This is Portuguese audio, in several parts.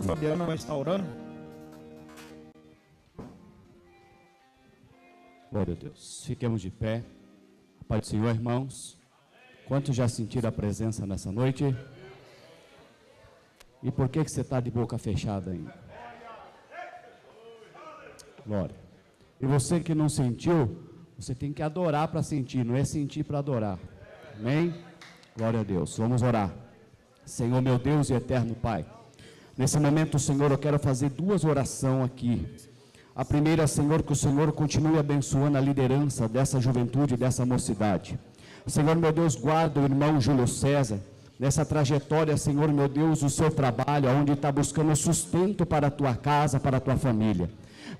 Fabiana vai estar orando. Glória a Deus. Fiquemos de pé. A paz do Senhor, irmãos. Quantos já sentiram a presença nessa noite? E por que você está de boca fechada ainda? Glória. E você que não sentiu, você tem que adorar para sentir, não é sentir para adorar. Amém? Glória a Deus. Vamos orar. Senhor, meu Deus e eterno Pai, nesse momento, Senhor, eu quero fazer duas orações aqui. A primeira, Senhor, que o Senhor continue abençoando a liderança dessa juventude, dessa mocidade. Senhor, meu Deus, guarda o irmão Júlio César, nessa trajetória, Senhor, meu Deus, o seu trabalho, onde está buscando sustento para a tua casa, para a tua família.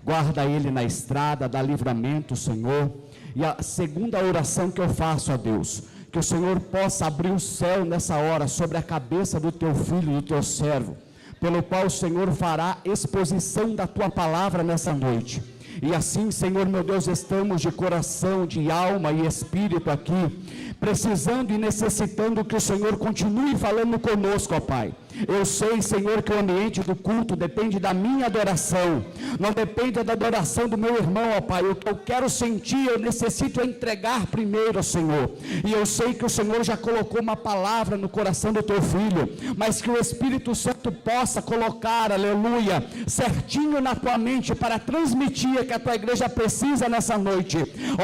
Guarda ele na estrada, dá livramento, Senhor. E a segunda oração que eu faço a Deus, que o Senhor possa abrir o céu nessa hora sobre a cabeça do teu filho, do teu servo, pelo qual o Senhor fará exposição da tua palavra nessa noite. E assim, Senhor meu Deus, estamos de coração, de alma e espírito aqui, precisando e necessitando que o Senhor continue falando conosco, ó Pai. Eu sei, Senhor, que o ambiente do culto depende da minha adoração, não depende da adoração do meu irmão, ó Pai. O que eu quero sentir, eu necessito entregar primeiro, Senhor. E eu sei que o Senhor já colocou uma palavra no coração do teu filho, mas que o Espírito Santo possa colocar, aleluia, certinho na tua mente para transmitir que a tua igreja precisa nessa noite.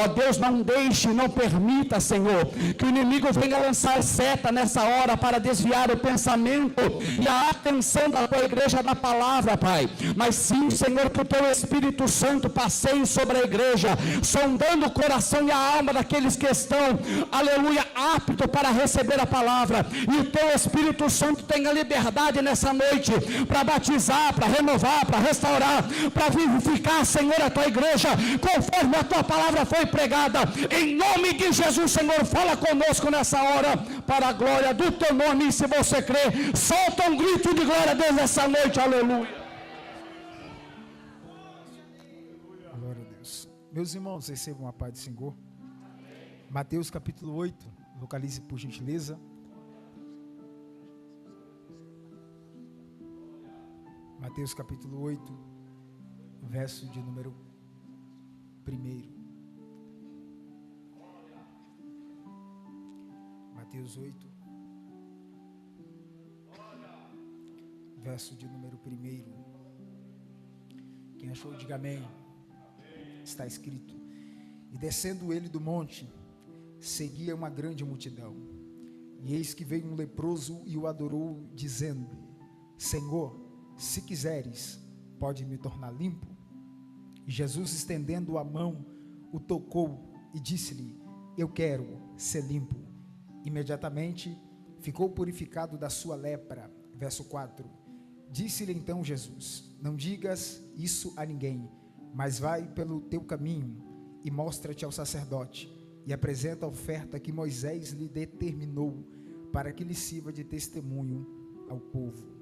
Ó Deus, não deixe, não permita, Senhor, que o inimigo venha lançar seta nessa hora para desviar o pensamento e a atenção da tua igreja da palavra, Pai. Mas sim, Senhor, que o teu Espírito Santo passeie sobre a igreja, sondando o coração e a alma daqueles que estão, aleluia, aptos para receber a palavra. E o teu Espírito Santo tenha liberdade nessa noite para batizar, para renovar, para restaurar, para vivificar, Senhor, a tua igreja conforme a tua palavra foi pregada. Em nome de Jesus, Senhor, fala conosco nessa hora, para a glória do teu nome. E se você crê, solta um grito de glória a Deus nessa noite, aleluia. Glória a Deus. Meus irmãos, recebam a paz do Senhor. Mateus capítulo 8, localize por gentileza. Mateus capítulo 8, verso de número 1. Mateus 8, verso de número 1. Quem achou, diga amém. Está escrito: e descendo ele do monte, seguia uma grande multidão. E eis que veio um leproso e o adorou, dizendo: Senhor, se quiseres, pode me tornar limpo. E Jesus, estendendo a mão, o tocou e disse-lhe: eu quero ser limpo. Imediatamente ficou purificado da sua lepra. Verso 4. Disse-lhe então Jesus: não digas isso a ninguém, mas vai pelo teu caminho e mostra-te ao sacerdote e apresenta a oferta que Moisés lhe determinou, para que lhe sirva de testemunho ao povo.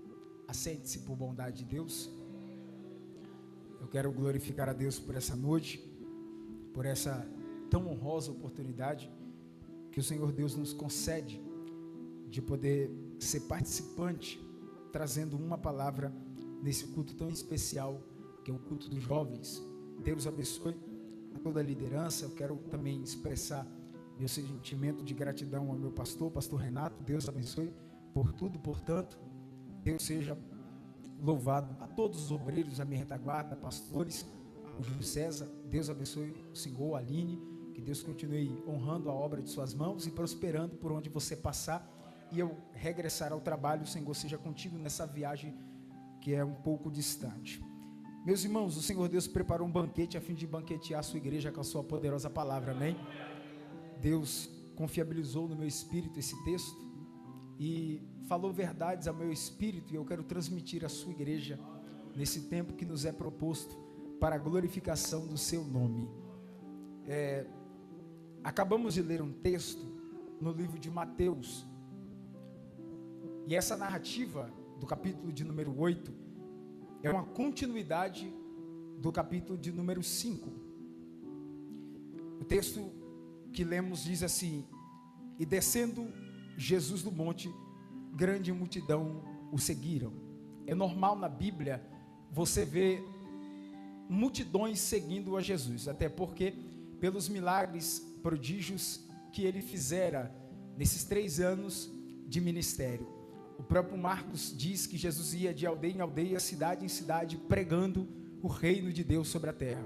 Assente-se por bondade de Deus. Eu quero glorificar a Deus por essa noite, por essa tão honrosa oportunidade que o Senhor Deus nos concede de poder ser participante, trazendo uma palavra nesse culto tão especial, que é o culto dos jovens. Deus abençoe a toda a liderança. Eu quero também expressar meu sentimento de gratidão ao meu pastor Renato. Deus abençoe por tudo, portanto, Deus seja louvado. A todos os obreiros, a minha retaguarda, pastores, o Júlio César, Deus abençoe o Senhor, a Aline, que Deus continue honrando a obra de suas mãos e prosperando por onde você passar. E eu regressar ao trabalho, o Senhor seja contigo nessa viagem que é um pouco distante. Meus irmãos, o Senhor Deus preparou um banquete a fim de banquetear a sua igreja com a sua poderosa palavra, amém? Deus confiabilizou no meu espírito esse texto e falou verdades ao meu espírito, e eu quero transmitir à sua igreja nesse tempo que nos é proposto para a glorificação do seu nome. Acabamos de ler um texto no livro de Mateus, e essa narrativa do capítulo de número 8 é uma continuidade do capítulo de número 5. O texto que lemos diz assim: e descendo Jesus do monte, grande multidão o seguiram. É normal na Bíblia você ver multidões seguindo a Jesus, até porque pelos milagres, prodígios que ele fizera nesses 3 anos de ministério. O próprio Marcos diz que Jesus ia de aldeia em aldeia, cidade em cidade, pregando o reino de Deus sobre a terra.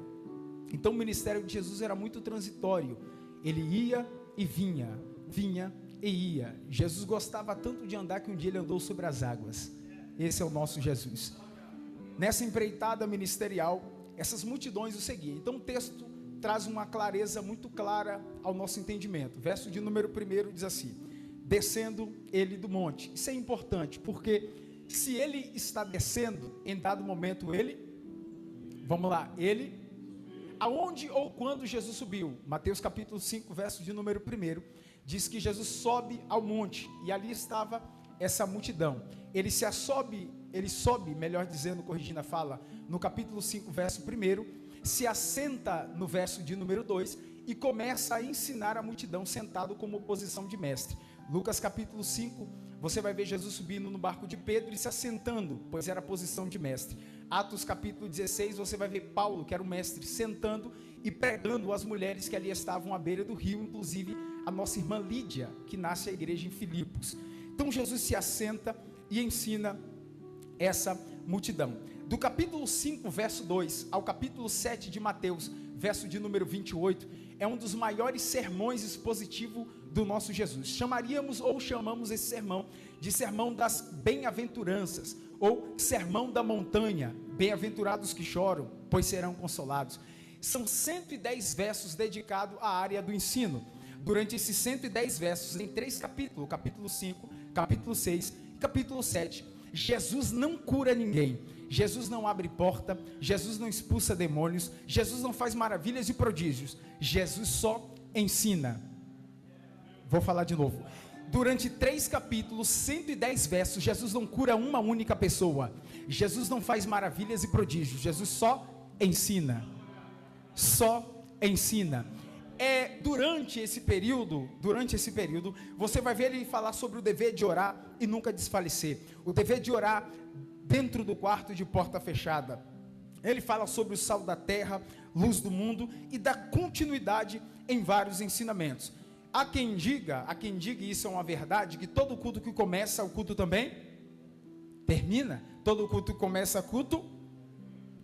Então o ministério de Jesus era muito transitório. Ele ia e vinha, vinha e ia. Jesus gostava tanto de andar que um dia ele andou sobre as águas. Esse é o nosso Jesus. Nessa empreitada ministerial, essas multidões o seguiam. Então o texto traz uma clareza muito clara ao nosso entendimento. Verso de número 1 diz assim: descendo ele do monte. Isso é importante, porque se ele está descendo, em dado momento ele, vamos lá, ele, aonde ou quando Jesus subiu? Mateus capítulo 5, verso de número 1, diz que Jesus sobe ao monte, e ali estava essa multidão. Ele sobe, melhor dizendo, corrigindo a fala, no capítulo 5, verso 1, se assenta no verso de número 2, e começa a ensinar a multidão sentado como posição de mestre. Lucas capítulo 5, você vai ver Jesus subindo no barco de Pedro e se assentando, pois era a posição de mestre. Atos capítulo 16, você vai ver Paulo, que era o mestre, sentando e pregando às mulheres que ali estavam à beira do rio, inclusive a nossa irmã Lídia, que nasce a igreja em Filipos. Então Jesus se assenta e ensina essa multidão. Do capítulo 5, verso 2, ao capítulo 7 de Mateus, verso de número 28, é um dos maiores sermões expositivos do nosso Jesus. Chamamos esse sermão de sermão das bem-aventuranças, ou sermão da montanha. Bem-aventurados que choram, pois serão consolados. São 110 versos dedicados à área do ensino. Durante esses 110 versos, em 3 capítulos, capítulo 5, capítulo 6 e capítulo 7, Jesus não cura ninguém, Jesus não abre porta, Jesus não expulsa demônios, Jesus não faz maravilhas e prodígios, Jesus só ensina. Vou falar de novo. Durante 3 capítulos, 110 versos, Jesus não cura uma única pessoa, Jesus não faz maravilhas e prodígios, Jesus só ensina. Só ensina. Durante esse período, você vai ver ele falar sobre o dever de orar e nunca desfalecer. O dever de orar dentro do quarto de porta fechada. Ele fala sobre o sal da terra, luz do mundo, e dá continuidade em vários ensinamentos. Há quem diga, e isso é uma verdade, que todo culto que começa, o culto também termina. Todo culto que começa, o culto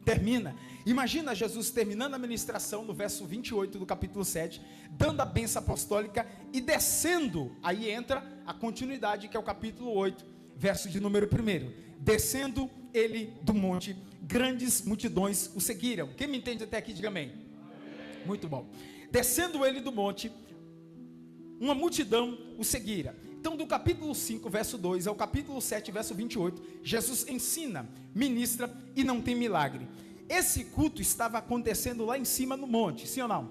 termina. Imagina Jesus terminando a ministração no verso 28 do capítulo 7, dando a bênção apostólica e descendo. Aí entra a continuidade, que é o capítulo 8, verso de número 1. Descendo ele do monte, grandes multidões o seguiram. Quem me entende até aqui, diga amém. Amém. Muito bom. Descendo ele do monte, uma multidão o seguira. Então, do capítulo 5, verso 2 ao capítulo 7, verso 28, Jesus ensina, ministra e não tem milagre. Esse culto estava acontecendo lá em cima no monte, sim ou não?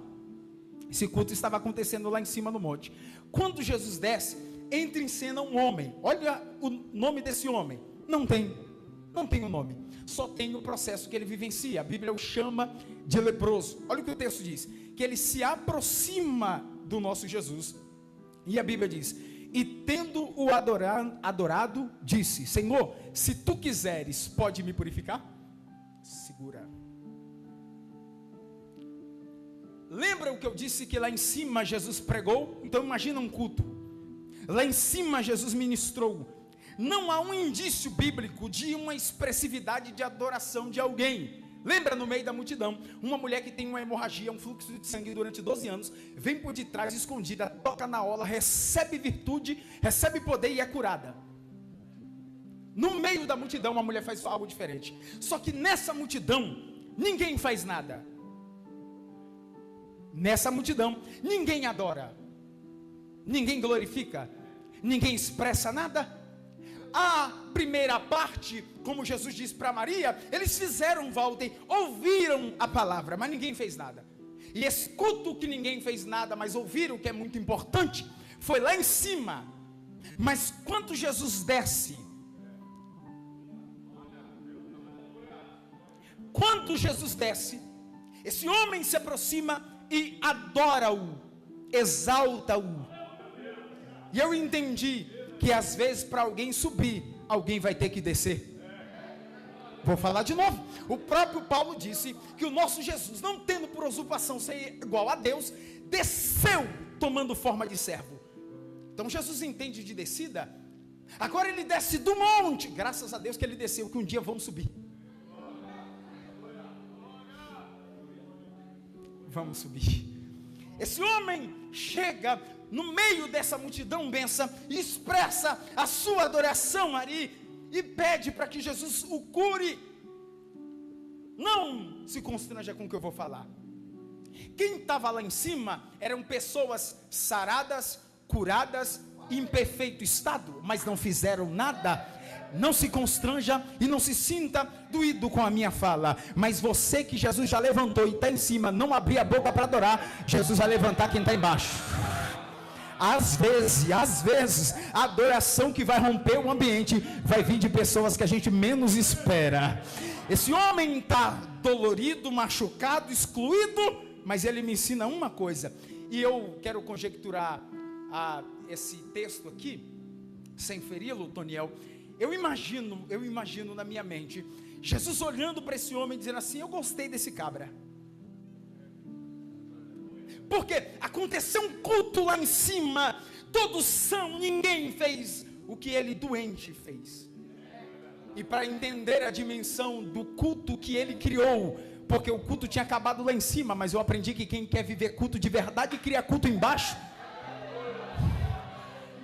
Esse culto estava acontecendo lá em cima no monte. Quando Jesus desce, entra em cena um homem. Olha o nome desse homem. Não tem um nome. Só tem o processo que ele vivencia. A Bíblia o chama de leproso. Olha o que o texto diz. Que ele se aproxima do nosso Jesus. E a Bíblia diz: e tendo o adorado, disse: Senhor, se tu quiseres, pode me purificar? Segura. Lembra o que eu disse, que lá em cima Jesus pregou? Então imagina um culto. Lá em cima Jesus ministrou. Não há um indício bíblico de uma expressividade de adoração de alguém. Lembra, no meio da multidão, uma mulher que tem uma hemorragia, um fluxo de sangue durante 12 anos, vem por detrás escondida, toca na orla, recebe virtude, recebe poder e é curada. No meio da multidão, a mulher faz algo diferente. Só que nessa multidão, ninguém faz nada. Nessa multidão, ninguém adora, ninguém glorifica, ninguém expressa nada. A primeira parte, como Jesus disse para Maria, eles fizeram volta, ouviram a palavra, mas ninguém fez nada. E esse culto que ninguém fez nada, mas ouviram, que é muito importante, foi lá em cima. Mas quando Jesus desce, esse homem se aproxima e adora-o, exalta-o. E eu entendi que às vezes para alguém subir, alguém vai ter que descer. Vou falar de novo. O próprio Paulo disse que o nosso Jesus, não tendo por usurpação ser igual a Deus, desceu tomando forma de servo. Então Jesus entende de descida. Agora ele desce do monte. Graças a Deus que ele desceu, que um dia vamos subir. Vamos subir. Esse homem chega no meio dessa multidão benção e expressa a sua adoração ali e pede para que Jesus o cure. Não se constranja com o que eu vou falar. Quem estava lá em cima eram pessoas saradas, curadas, em perfeito estado, mas não fizeram nada. Não se constranja e não se sinta doído com a minha fala, mas você que Jesus já levantou e está em cima, não abrir a boca para adorar, Jesus vai levantar quem está embaixo. Às vezes, a adoração que vai romper o ambiente vai vir de pessoas que a gente menos espera. Esse homem está dolorido, machucado, excluído, mas ele me ensina uma coisa, e eu quero conjecturar esse texto aqui, sem feri-lo, Toniel. Eu imagino na minha mente, Jesus olhando para esse homem, dizendo assim: eu gostei desse cabra. Porque aconteceu um culto lá em cima, todos são, ninguém fez o que ele doente fez. E para entender a dimensão do culto que ele criou, porque o culto tinha acabado lá em cima, mas eu aprendi que quem quer viver culto de verdade, cria culto embaixo.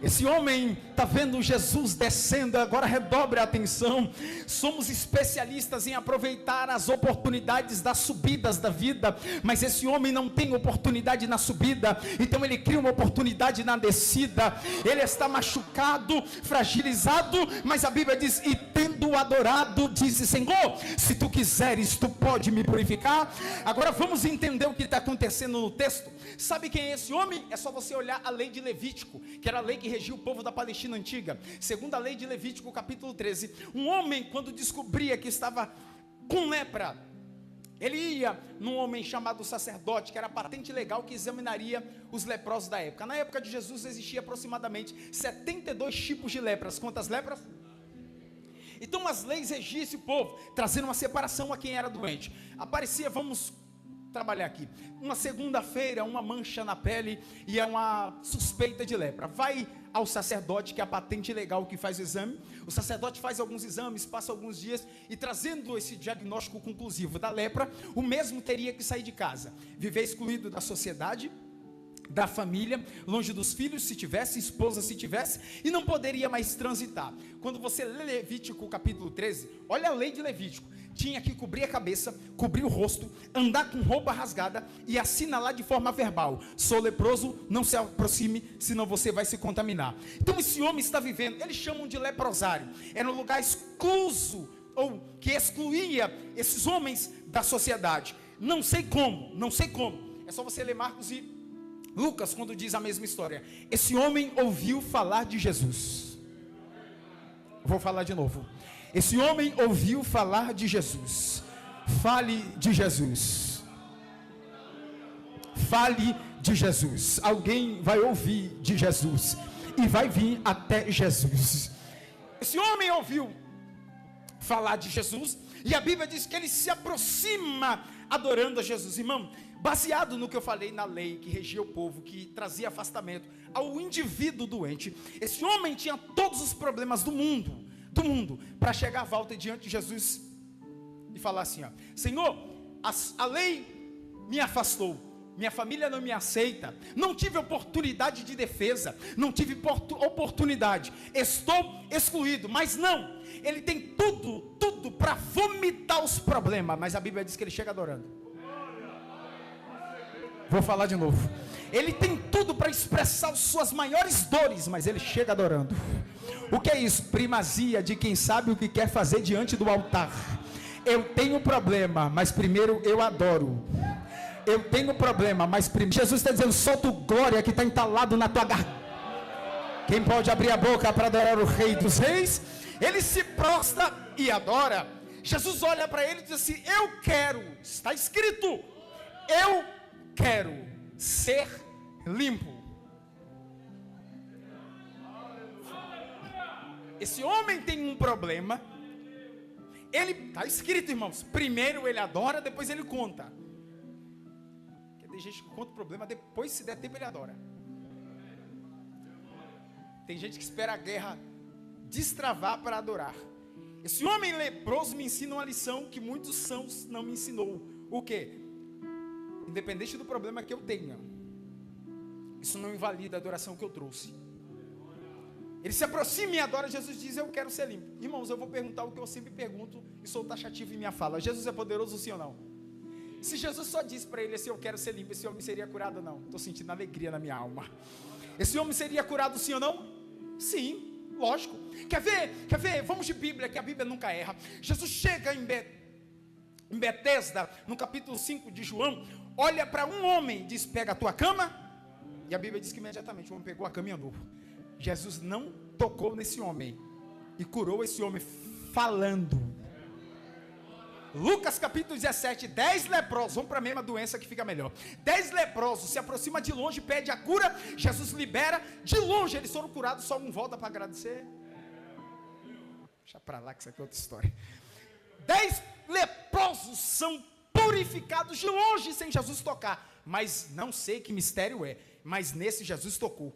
Esse homem está vendo Jesus descendo, agora redobre a atenção. Somos especialistas em aproveitar as oportunidades das subidas da vida, mas esse homem não tem oportunidade na subida, então ele cria uma oportunidade na descida. Ele está machucado, fragilizado, mas a Bíblia diz: e tendo adorado, disse: Senhor, se tu quiseres, tu pode me purificar. Agora vamos entender o que está acontecendo no texto. Sabe quem é esse homem? É só você olhar a lei de Levítico, que era a lei que regia o povo da Palestina antiga. Segundo a lei de Levítico, capítulo 13, um homem, quando descobria que estava com lepra, ele ia num homem chamado sacerdote, que era patente legal, que examinaria os leprosos da época. Na época de Jesus existia aproximadamente 72 tipos de lepras. Quantas lepras? Então as leis regiam esse povo, trazendo uma separação a quem era doente. Aparecia, vamos trabalhar aqui, uma segunda-feira, uma mancha na pele e é uma suspeita de lepra. Vai ao sacerdote, que é a patente legal que faz o exame. O sacerdote faz alguns exames, passa alguns dias, e trazendo esse diagnóstico conclusivo da lepra, o mesmo teria que sair de casa, viver excluído da sociedade, da família, longe dos filhos, se tivesse, esposa se tivesse, e não poderia mais transitar. Quando você lê Levítico capítulo 13, olha a lei de Levítico: tinha que cobrir a cabeça, cobrir o rosto, andar com roupa rasgada e assinalar de forma verbal: sou leproso, não se aproxime, senão você vai se contaminar. Então esse homem está vivendo, eles chamam de leprosário, era um lugar excluso, ou que excluía esses homens da sociedade. Não sei como, é só você ler Marcos e Lucas, quando diz a mesma história. Esse homem ouviu falar de Jesus. Vou falar de novo. Esse homem ouviu falar de Jesus. Fale de Jesus. Fale de Jesus. Alguém vai ouvir de Jesus e vai vir até Jesus. Esse homem ouviu falar de Jesus e a Bíblia diz que ele se aproxima adorando a Jesus. Irmão, baseado no que eu falei na lei que regia o povo, que trazia afastamento ao indivíduo doente, esse homem tinha todos os problemas do mundo, para chegar à volta diante de Jesus e falar assim: ó, Senhor, a lei me afastou, minha família não me aceita, não tive oportunidade de defesa, não tive oportunidade, estou excluído. Mas não, ele tem tudo para vomitar os problemas, mas a Bíblia diz que ele chega adorando. Vou falar de novo. Ele tem tudo para expressar as suas maiores dores, mas ele chega adorando. O que é isso? Primazia de quem sabe o que quer fazer diante do altar. Eu tenho problema, mas primeiro eu adoro. Eu tenho problema, mas primeiro Jesus está dizendo: solta o glória que está entalado na tua garganta. Quem pode abrir a boca para adorar o Rei dos Reis? Ele se prostra e adora. Jesus olha para ele e diz assim: eu quero, está escrito, eu quero ser limpo. Esse homem tem um problema, Ele, está escrito, irmãos, primeiro ele adora, depois ele conta. Porque tem gente que conta o problema, depois, se der tempo, ele adora. Tem gente que espera a guerra destravar para adorar. Esse homem leproso me ensina uma lição que muitos sãos não me ensinou. O quê? Independente do problema que eu tenha, isso não invalida a adoração que eu trouxe. Ele se aproxima e adora. Jesus diz: eu quero ser limpo. Irmãos, eu vou perguntar o que eu sempre pergunto e sou taxativo em minha fala: Jesus é poderoso, sim ou não? Se Jesus só disse para ele assim: eu quero ser limpo, esse homem seria curado ou não? Estou sentindo alegria na minha alma. Esse homem seria curado, sim ou não? Sim, lógico. Quer ver? Vamos de Bíblia, que a Bíblia nunca erra. Jesus chega em Betesda, no capítulo 5 de João, olha para um homem e diz: pega a tua cama. E a Bíblia diz que imediatamente o homem pegou a cama e andou. Jesus não tocou nesse homem e curou esse homem falando. Lucas capítulo 17, 10 leprosos, vamos para a mesma doença que fica melhor. 10 leprosos se aproxima de longe, pede a cura, Jesus libera, de longe eles foram curados, só um volta para agradecer. Deixa para lá que isso aqui é outra história. 10 leprosos são purificados de longe sem Jesus tocar. Mas não sei que mistério é, mas nesse Jesus tocou.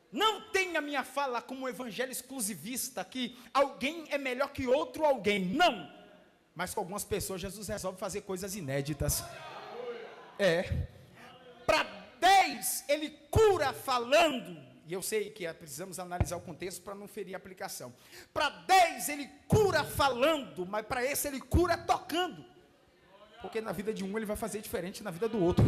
Não tenha minha fala como um evangelho exclusivista, que alguém é melhor que outro alguém, não. Mas com algumas pessoas Jesus resolve fazer coisas inéditas. Para 10 ele cura falando. E eu sei que precisamos analisar o contexto para não ferir a aplicação. Para 10 ele cura falando, mas para esse ele cura tocando. Porque na vida de um ele vai fazer diferente na vida do outro.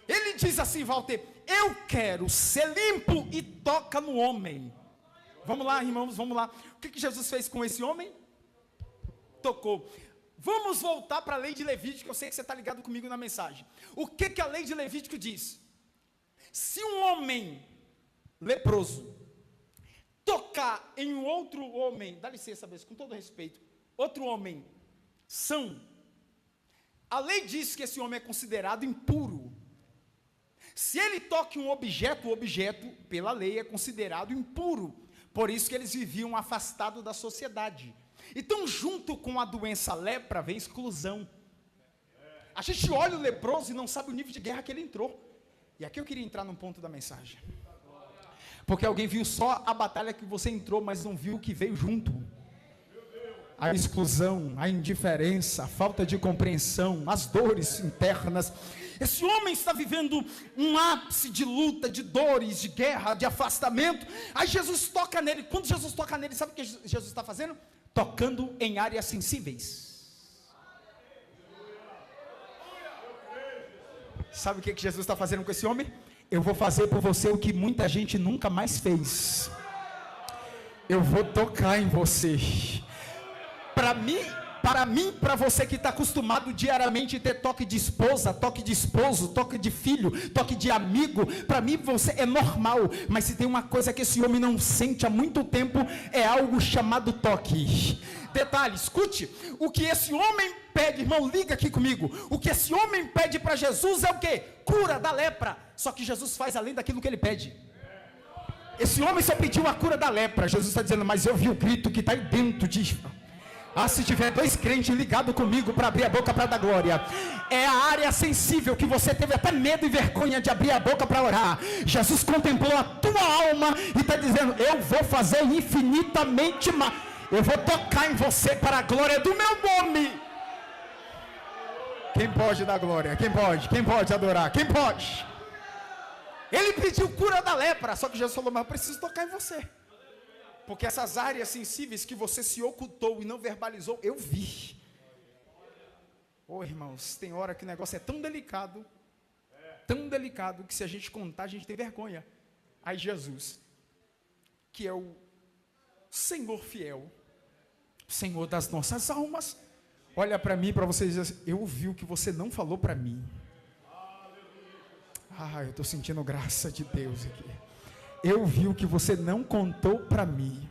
Ele diz assim, Walter: eu quero ser limpo, e toca no homem. Vamos lá, irmãos, vamos lá. O que Jesus fez com esse homem? Tocou. Vamos voltar para a lei de Levítico, eu sei que você está ligado comigo na mensagem. O que a lei de Levítico diz? Se um homem leproso tocar em um outro homem, dá licença, com todo respeito, outro homem são, a lei diz que esse homem é considerado impuro. Se ele toca em um objeto, o objeto, pela lei, é considerado impuro. Por isso que eles viviam afastados da sociedade. Então, junto com a doença lepra, vem exclusão. A gente olha o leproso e não sabe o nível de guerra que ele entrou. E aqui eu queria entrar num ponto da mensagem. Porque alguém viu só a batalha que você entrou, mas não viu o que veio junto. A exclusão, a indiferença, a falta de compreensão, as dores internas. Esse homem está vivendo um ápice de luta, de dores, de guerra, de afastamento. Aí Jesus toca nele. Quando Jesus toca nele, sabe o que Jesus está fazendo? Tocando em áreas sensíveis. Sabe o que Jesus está fazendo com esse homem? Eu vou fazer por você o que muita gente nunca mais fez. Eu vou tocar em você. Para você que está acostumado diariamente a ter toque de esposa, toque de esposo, toque de filho, toque de amigo, para mim você é normal. Mas se tem uma coisa que esse homem não sente há muito tempo, é algo chamado toque. Detalhe, escute, o que esse homem pede, irmão, liga aqui comigo. O que esse homem pede para Jesus é o quê? Cura da lepra. Só que Jesus faz além daquilo que ele pede. Esse homem só pediu a cura da lepra. Jesus está dizendo: mas eu vi o grito que está aí dentro de... se tiver 2 crentes ligados comigo para abrir a boca para dar glória, é a área sensível que você teve até medo e vergonha de abrir a boca para orar. Jesus contemplou a tua alma e está dizendo: eu vou fazer infinitamente mais, eu vou tocar em você para a glória do meu nome. Quem pode dar glória? Quem pode adorar? Quem pode? Ele pediu cura da lepra, só que Jesus falou: mas eu preciso tocar em você. Porque essas áreas sensíveis que você se ocultou e não verbalizou, eu vi. Irmãos, tem hora que o negócio é tão delicado, que se a gente contar, a gente tem vergonha. Aí Jesus, que é o Senhor fiel, Senhor das nossas almas, olha para mim, para vocês, assim: eu ouvi o que você não falou para mim. Eu estou sentindo graça de Deus aqui. Eu vi o que você não contou para mim.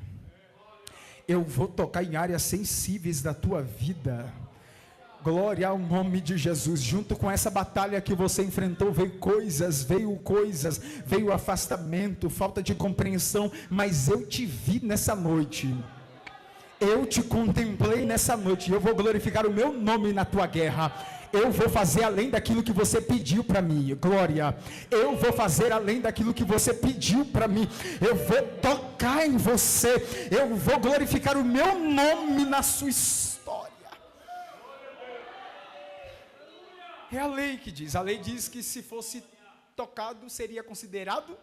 Eu vou tocar em áreas sensíveis da tua vida. Glória ao nome de Jesus. Junto com essa batalha que você enfrentou, veio coisas, veio afastamento, falta de compreensão. Mas eu te vi nessa noite. eu te contemplei nessa noite, eu vou glorificar o meu nome na tua guerra. Eu vou fazer além daquilo que você pediu para mim, glória. Eu vou fazer além daquilo que você pediu para mim. Eu vou tocar em você. Eu vou glorificar o meu nome na sua história. É a lei que diz. A lei diz que se fosse tocado seria considerado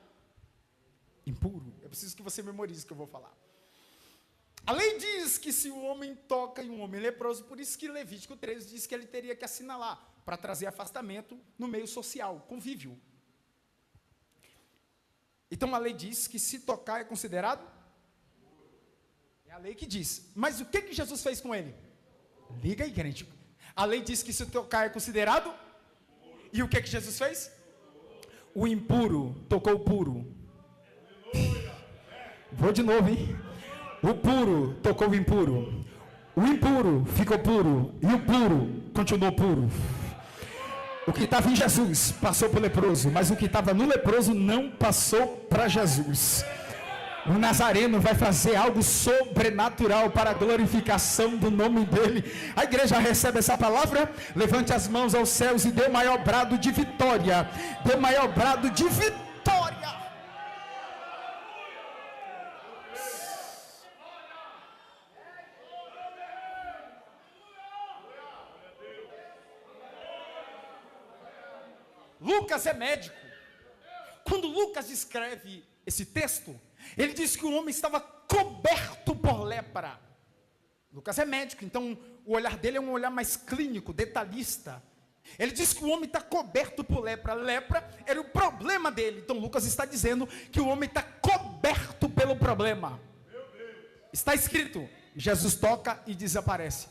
impuro. Eu preciso que você memorize o que eu vou falar. A lei diz que se o homem toca em um homem leproso, por isso que Levítico 13 diz que ele teria que assinalar, para trazer afastamento no meio social, convívio. Então a lei diz que se tocar é considerado? É a lei que diz. Mas o que Jesus fez com ele? Liga aí, crente. A lei diz que se tocar é considerado? E o que Jesus fez? O impuro tocou o puro. Vou de novo, hein? O puro tocou o impuro. O impuro ficou puro. E o puro continuou puro. O que estava em Jesus passou para o leproso. Mas o que estava no leproso não passou para Jesus. O Nazareno vai fazer algo sobrenatural para a glorificação do nome dele. A igreja recebe essa palavra. Levante as mãos aos céus e dê o maior brado de vitória. Dê o maior brado de vitória. Lucas é médico. Quando Lucas escreve esse texto, ele diz que o homem estava coberto por lepra. Lucas é médico, então o olhar dele é um olhar mais clínico, detalhista. Ele diz que o homem está coberto por lepra. Lepra era o problema dele. Então Lucas está dizendo que o homem está coberto pelo problema. Está escrito, Jesus toca e desaparece.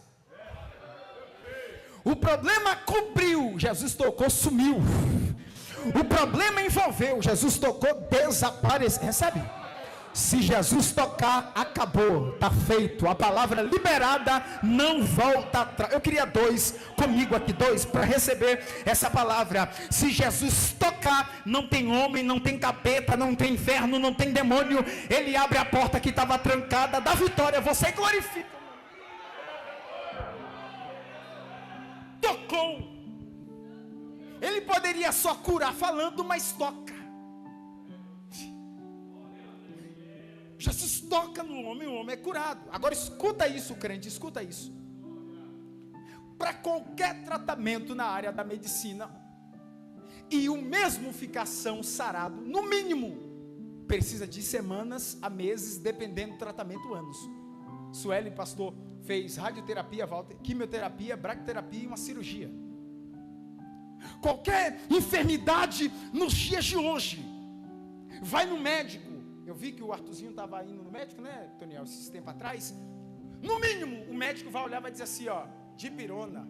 O problema cobriu, Jesus tocou, sumiu. O problema envolveu, Jesus tocou, desapareceu. Recebe? Se Jesus tocar, acabou, está feito. A palavra liberada não volta atrás. Eu queria dois comigo aqui, dois, para receber essa palavra. Se Jesus tocar, não tem homem, não tem capeta, não tem inferno, não tem demônio. Ele abre a porta que estava trancada, dá vitória, você glorifica. Tocou. Ele poderia só curar falando, mas toca. Jesus toca no homem, o homem é curado. Agora escuta isso, crente, escuta isso. Para qualquer tratamento na área da medicina, e o mesmo ficar são, sarado, no mínimo, precisa de semanas a meses, dependendo do tratamento, anos. Sueli, pastor, fez radioterapia, Walter, quimioterapia, bracterapia e uma cirurgia. Qualquer enfermidade nos dias de hoje, vai no médico. Eu vi que o Arthurzinho estava indo no médico, né, Toniel, esses tempos atrás. No mínimo, o médico vai olhar e vai dizer assim, ó, dipirona,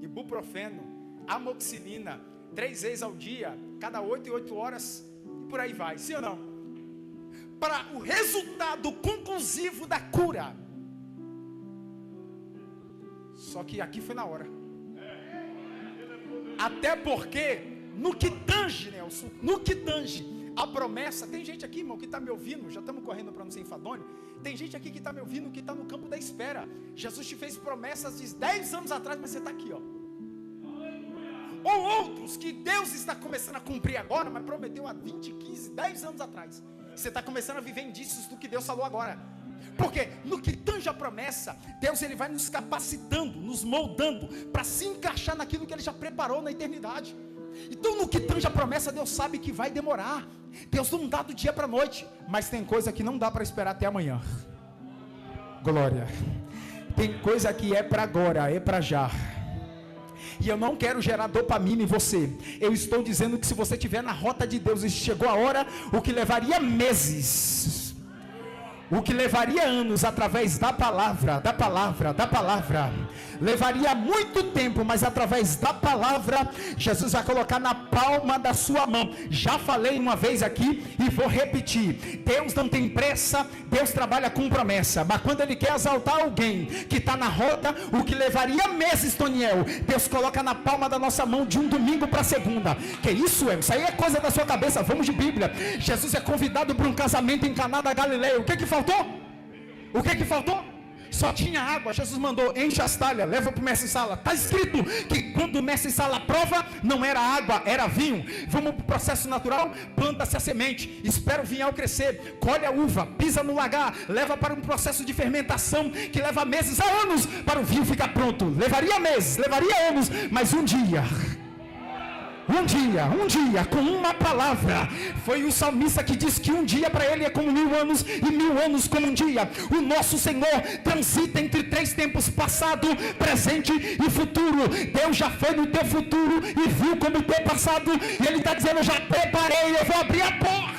ibuprofeno, amoxicilina, 3 vezes ao dia, cada 8 e 8 horas, e por aí vai, sim ou não? Para o resultado conclusivo da cura. Só que aqui foi na hora. Até porque, no que tange, Nelson, no que tange a promessa, tem gente aqui, irmão, que está me ouvindo, já estamos correndo para não ser enfadonho, tem gente aqui que está me ouvindo, que está no campo da espera. Jesus te fez promessas de 10 anos atrás, mas você está aqui, ó. Ou outros que Deus está começando a cumprir agora, mas prometeu há 20, 15, 10 anos atrás. Você está começando a viver indícios do que Deus falou agora. Porque no que tange a promessa, Deus ele vai nos capacitando, nos moldando, para se encaixar naquilo que Ele já preparou na eternidade. Então no que tange a promessa, Deus sabe que vai demorar. Deus não dá do dia para a noite, mas tem coisa que não dá para esperar até amanhã. Glória. Tem coisa que é para agora, é para já. E eu não quero gerar dopamina em você. Eu estou dizendo que se você estiver na rota de Deus e chegou a hora, o que levaria meses, o que levaria anos através da palavra, levaria muito tempo, mas através da palavra, Jesus vai colocar na palma da sua mão. Já falei uma vez aqui e vou repetir: Deus não tem pressa, Deus trabalha com promessa, mas quando Ele quer exaltar alguém que está na rota, o que levaria meses, Toniel, Deus coloca na palma da nossa mão de um domingo para segunda. Que isso, isso aí é coisa da sua cabeça. Vamos de Bíblia. Jesus é convidado para um casamento em Caná da Galileia. O que faltou? O que faltou? só tinha água. Jesus mandou: enche as talhas, leva para o mestre sala. Está escrito que quando o mestre sala prova, não era água, era vinho. Vamos para o processo natural. Planta-se a semente, espera o vinhal crescer, colhe a uva, pisa no lagar, leva para um processo de fermentação que leva meses a anos para o vinho ficar pronto. Levaria meses, levaria anos, mas um dia, com uma palavra. Foi o salmista que disse que um dia para ele é como 1000 anos, e 1000 anos como um dia. O nosso Senhor transita entre 3 tempos: passado, presente e futuro. Deus já foi no teu futuro e viu como o teu passado, e Ele está dizendo: eu já preparei, eu vou abrir a porta.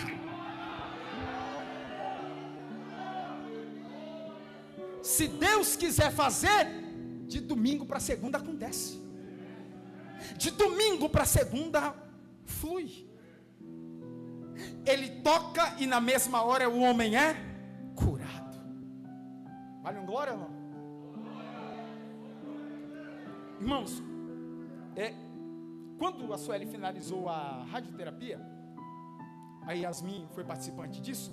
Se Deus quiser fazer, de domingo para segunda acontece. De domingo para segunda flui. Ele toca e na mesma hora o homem é curado. Vale um glória ou não? Irmãos, quando a Sueli finalizou a radioterapia, a Yasmin foi participante disso,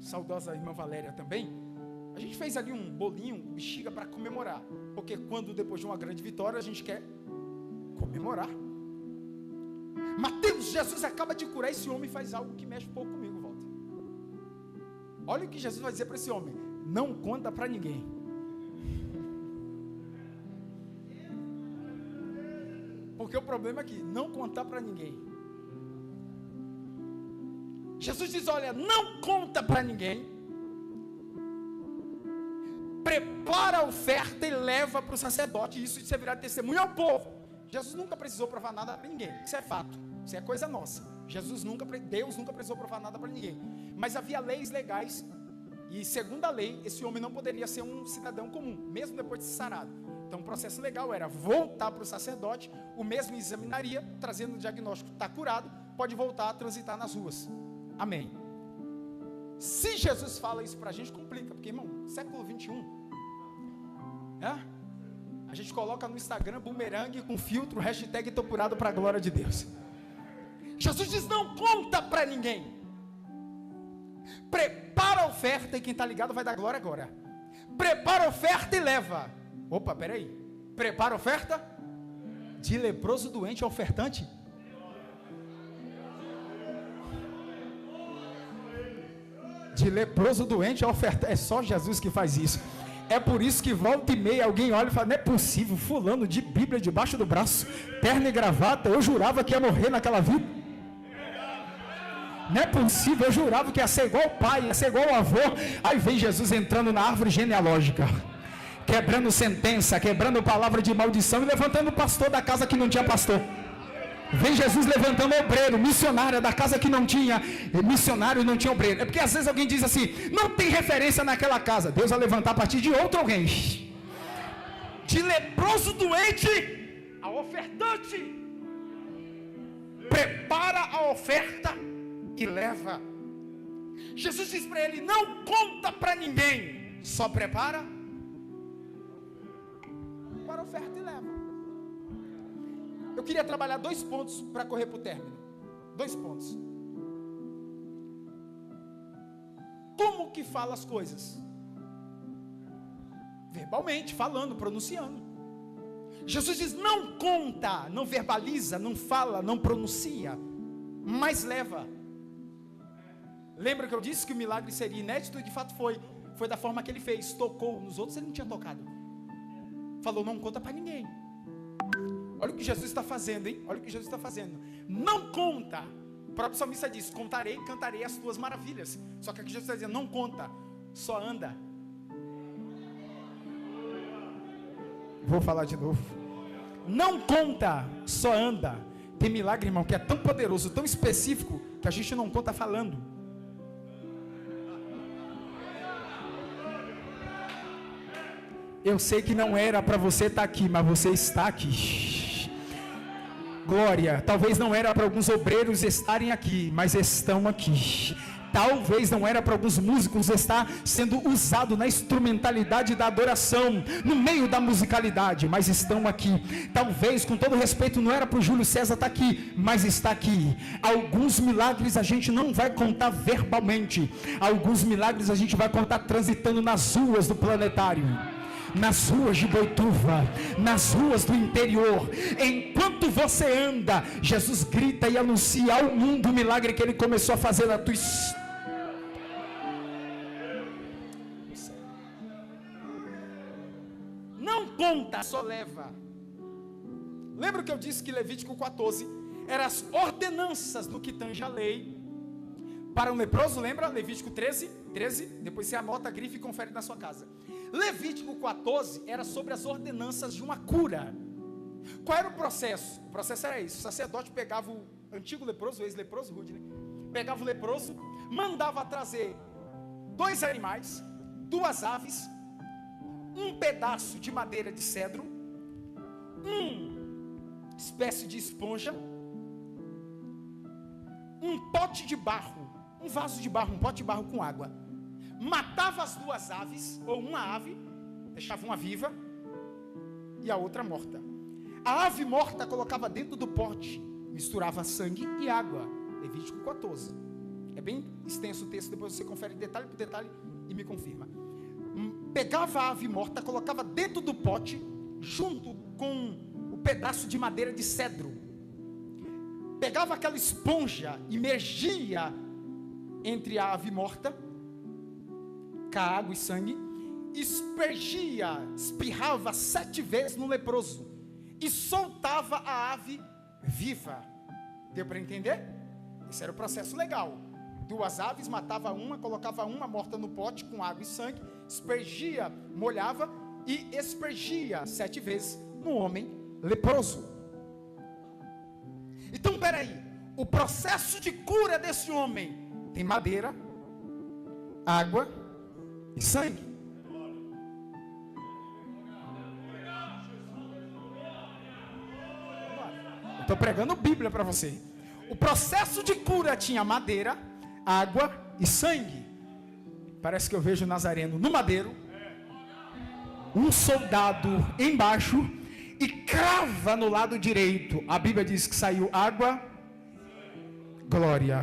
saudosa irmã Valéria também. A gente fez ali um bolinho, bexiga para comemorar, porque quando depois de uma grande vitória a gente quer comemorar. Mateus, Jesus acaba de curar esse homem, faz algo que mexe um pouco comigo, Walter. Olha o que Jesus vai dizer para esse homem: não conta para ninguém. Porque o problema é que não contar para ninguém. Jesus diz: olha, não conta para ninguém, prepara a oferta e leva para o sacerdote, isso servirá de testemunho ao povo. Jesus nunca precisou provar nada para ninguém, isso é fato, isso é coisa nossa. Deus nunca precisou provar nada para ninguém, mas havia leis legais, e segundo a lei, esse homem não poderia ser um cidadão comum, mesmo depois de ser sarado. Então o processo legal era voltar para o sacerdote, o mesmo examinaria, trazendo o diagnóstico: está curado, pode voltar a transitar nas ruas. Amém. Se Jesus fala isso para a gente, complica, porque, irmão, século 21, a gente coloca no Instagram bumerangue com filtro, hashtag tô curado para a glória de Deus. Jesus diz: não conta para ninguém, prepara a oferta, e quem está ligado vai dar glória agora. Prepara a oferta e leva. Opa, peraí, prepara a oferta, de leproso doente a ofertante. De leproso doente a ofertante, é só Jesus que faz isso. É por isso que volta e meia alguém olha e fala: não é possível, fulano de Bíblia debaixo do braço, terno e gravata, eu jurava que ia morrer naquela vida. Não é possível, eu jurava que ia ser igual o pai, ia ser igual o avô. Aí vem Jesus entrando na árvore genealógica, quebrando sentença, quebrando palavra de maldição e levantando o pastor da casa que não tinha pastor. Vem Jesus levantando obreiro, missionária da casa que não tinha missionário, não tinha obreiro. É porque às vezes alguém diz assim: não tem referência naquela casa. Deus vai levantar a partir de outro alguém. De leproso doente a ofertante. Prepara a oferta e leva. Jesus diz para ele: não conta para ninguém, só prepara para a oferta e leva. Eu queria trabalhar 2 pontos para correr para o término. 2 pontos. Como que fala as coisas? Verbalmente, falando, pronunciando. Jesus diz: não conta, não verbaliza, não fala, não pronuncia, mas leva. Lembra que eu disse que o milagre seria inédito? E de fato foi da forma que ele fez. Tocou nos outros, ele não tinha tocado. Falou: não conta para ninguém. Olha o que Jesus está fazendo, hein? Olha o que Jesus está fazendo. Não conta. O próprio salmista diz: contarei, cantarei as tuas maravilhas. Só que aqui Jesus está dizendo: não conta, só anda. Vou falar de novo. Não conta, só anda. Tem milagre, irmão, que é tão poderoso, tão específico, que a gente não conta falando. Eu sei que não era para você estar aqui, mas você está aqui. Glória, talvez não era para alguns obreiros estarem aqui, mas estão aqui. talvez não era para alguns músicos estar sendo usado na instrumentalidade da adoração, no meio da musicalidade, mas estão aqui. Talvez, com todo respeito, não era para o Júlio César estar aqui, mas está aqui. Alguns milagres a gente não vai contar verbalmente, alguns milagres a gente vai contar transitando nas ruas do planetário, nas ruas de Boituva, nas ruas do interior. Enquanto você anda, Jesus grita e anuncia ao mundo o milagre que ele começou a fazer na tua história. Não conta, só leva. Lembra que eu disse que Levítico 14 eram as ordenanças do que tange a lei para um leproso? Lembra? Levítico 13, depois você anota, grife e confere na sua casa. Levítico 14 era sobre as ordenanças de uma cura. Qual era o processo? O processo era isso: o sacerdote pegava o antigo leproso, o ex-leproso, Rude, né? Pegava o leproso, mandava trazer 2 animais, 2 aves, um pedaço de madeira de cedro, espécie de esponja, um pote de barro, um vaso de barro, um pote de barro com água. Matava as 2 aves, ou uma ave, deixava uma viva e a outra morta. A ave morta colocava dentro do pote, misturava sangue e água. Levítico 14. É bem extenso o texto, depois você confere detalhe por detalhe e me confirma. Pegava a ave morta, colocava dentro do pote, junto com o pedaço de madeira de cedro. Pegava aquela esponja, imergia entre a ave morta, com água e sangue, espirrava 7 vezes no leproso e soltava a ave viva. Deu para entender? Esse era o processo legal. 2 aves, matava uma, colocava uma morta no pote com água e sangue, aspergia, molhava e aspergia 7 vezes no homem leproso. Então, peraí, o processo de cura desse homem tem madeira, água e sangue. Estou pregando Bíblia para você. O processo de cura tinha madeira, água e sangue. Parece que eu vejo o Nazareno no madeiro, um soldado embaixo, e crava no lado direito. A Bíblia diz que saiu água, glória,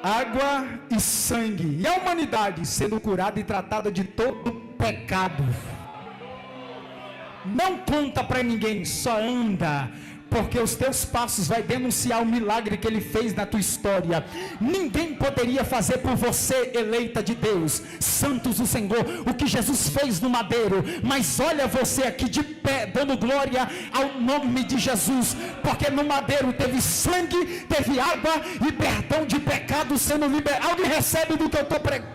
água e sangue, e a humanidade sendo curada e tratada de todo pecado. Não conta para ninguém, só anda, porque os teus passos vai denunciar o milagre que ele fez na tua história. Ninguém poderia fazer por você, eleita de Deus, santos do Senhor, o que Jesus fez no madeiro. Mas olha você aqui de pé, dando glória ao nome de Jesus, porque no madeiro teve sangue, teve água e perdão de pecado sendo liberado. Alguém recebe do que eu estou pregando?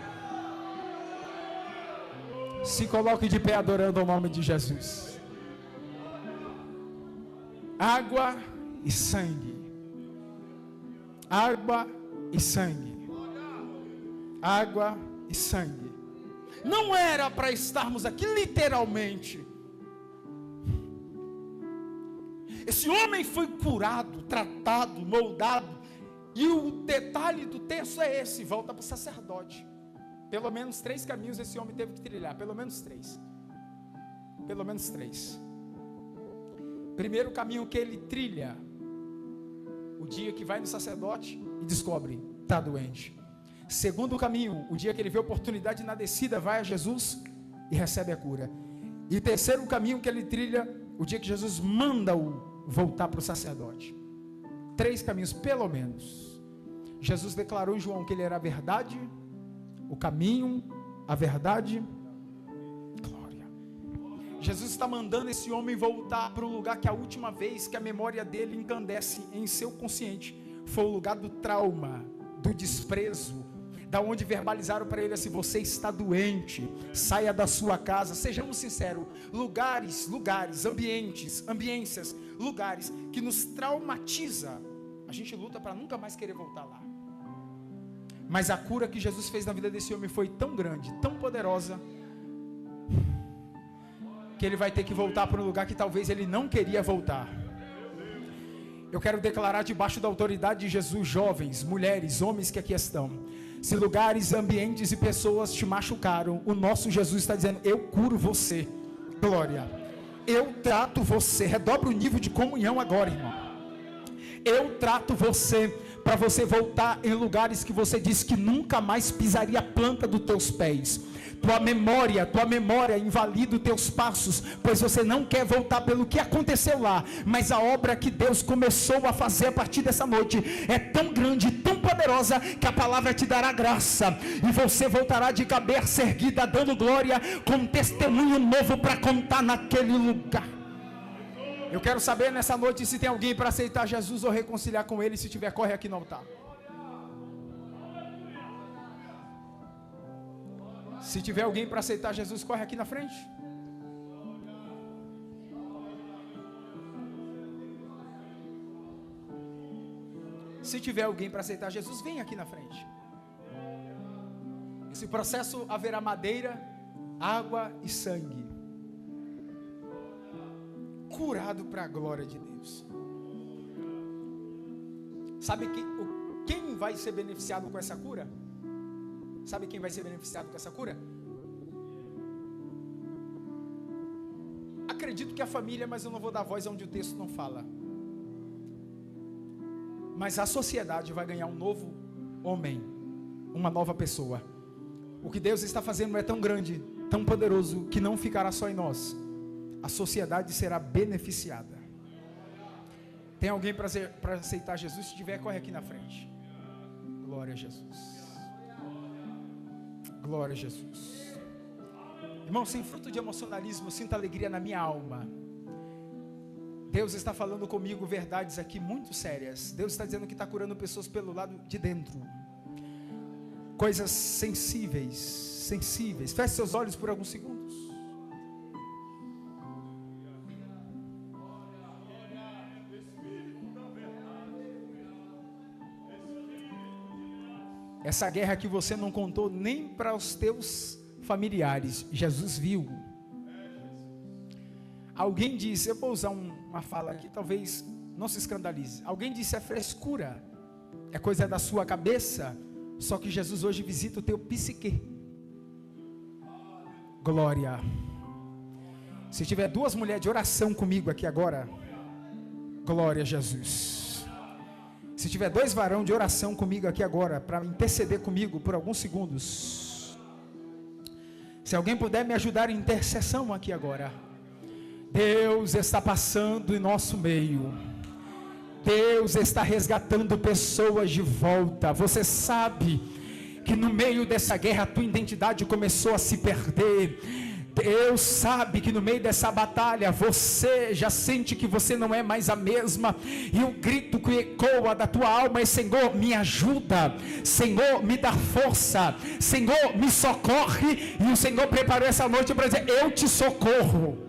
Se coloque de pé adorando o nome de Jesus. Água e sangue. Água e sangue. Água e sangue. Não era para estarmos aqui literalmente. Esse homem foi curado, tratado, moldado. E o detalhe do texto é esse: volta para o sacerdote. Pelo menos 3 caminhos esse homem teve que trilhar. Pelo menos 3. Pelo menos 3. Primeiro caminho que ele trilha, o dia que vai no sacerdote e descobre, está doente. Segundo caminho, o dia que ele vê oportunidade na descida, vai a Jesus e recebe a cura. E terceiro caminho que ele trilha, o dia que Jesus manda-o voltar para o sacerdote. 3 caminhos, pelo menos. Jesus declarou em João que ele era a verdade, o caminho, a verdade. Jesus está mandando esse homem voltar para o lugar que a última vez que a memória dele encandece em seu consciente foi o lugar do trauma, do desprezo, da onde verbalizaram para ele assim: você está doente, saia da sua casa. Sejamos sinceros, lugares, ambiências, lugares que nos traumatiza, a gente luta para nunca mais querer voltar lá. Mas a cura que Jesus fez na vida desse homem foi tão grande, tão poderosa, que ele vai ter que voltar para um lugar que talvez ele não queria voltar. Eu quero declarar debaixo da autoridade de Jesus, jovens, mulheres, homens que aqui estão: Se lugares, ambientes e pessoas te machucaram, o nosso Jesus está dizendo: eu curo você. Glória. Eu trato você. Redobra o nível de comunhão agora, irmão. Eu trato você, para você voltar em lugares que você disse que nunca mais pisaria a planta dos teus pés. Tua memória invalida os teus passos, pois você não quer voltar pelo que aconteceu lá, mas a obra que Deus começou a fazer a partir dessa noite é tão grande, tão poderosa, que a palavra te dará graça, e você voltará de cabeça erguida, dando glória, com um testemunho novo para contar naquele lugar. Eu quero saber nessa noite se tem alguém para aceitar Jesus ou reconciliar com Ele. Se tiver, corre aqui no altar. Se tiver alguém para aceitar Jesus, corre aqui na frente. Se tiver alguém para aceitar Jesus, vem aqui na frente. Esse processo haverá madeira, água e sangue, curado para a glória de Deus. Sabe quem vai ser beneficiado com essa cura? Sabe quem vai ser beneficiado com essa cura? Acredito que a família, mas eu não vou dar voz onde o texto não fala. Mas a sociedade vai ganhar um novo homem, uma nova pessoa. O que Deus está fazendo é tão grande, tão poderoso, que não ficará só em nós. A sociedade será beneficiada. Tem alguém para aceitar Jesus? Se tiver, corre aqui na frente. Glória a Jesus. Glória a Jesus. Irmão, sem fruto de emocionalismo, eu sinto alegria na minha alma. Deus está falando comigo verdades aqui muito sérias. Deus está dizendo que está curando pessoas pelo lado de dentro. Coisas sensíveis. Feche seus olhos por alguns segundos. Essa guerra que você não contou nem para os teus familiares, Jesus viu. Alguém disse, eu vou usar uma fala aqui, talvez não se escandalize. Alguém disse, é frescura, é coisa da sua cabeça. Só que Jesus hoje visita o teu psique. Glória. Se tiver duas mulheres de oração comigo aqui agora, glória a Jesus. Se tiver dois varão de oração comigo aqui agora, para interceder comigo por alguns segundos. Se alguém puder me ajudar em intercessão aqui agora. Deus está passando em nosso meio. Deus está resgatando pessoas de volta. Você sabe que no meio dessa guerra a tua identidade começou a se perder. Deus sabe que no meio dessa batalha você já sente que você não é mais a mesma, e o grito que ecoa da tua alma é: Senhor, me ajuda, Senhor, me dá força, Senhor, me socorre. E o Senhor preparou essa noite para dizer: eu te socorro.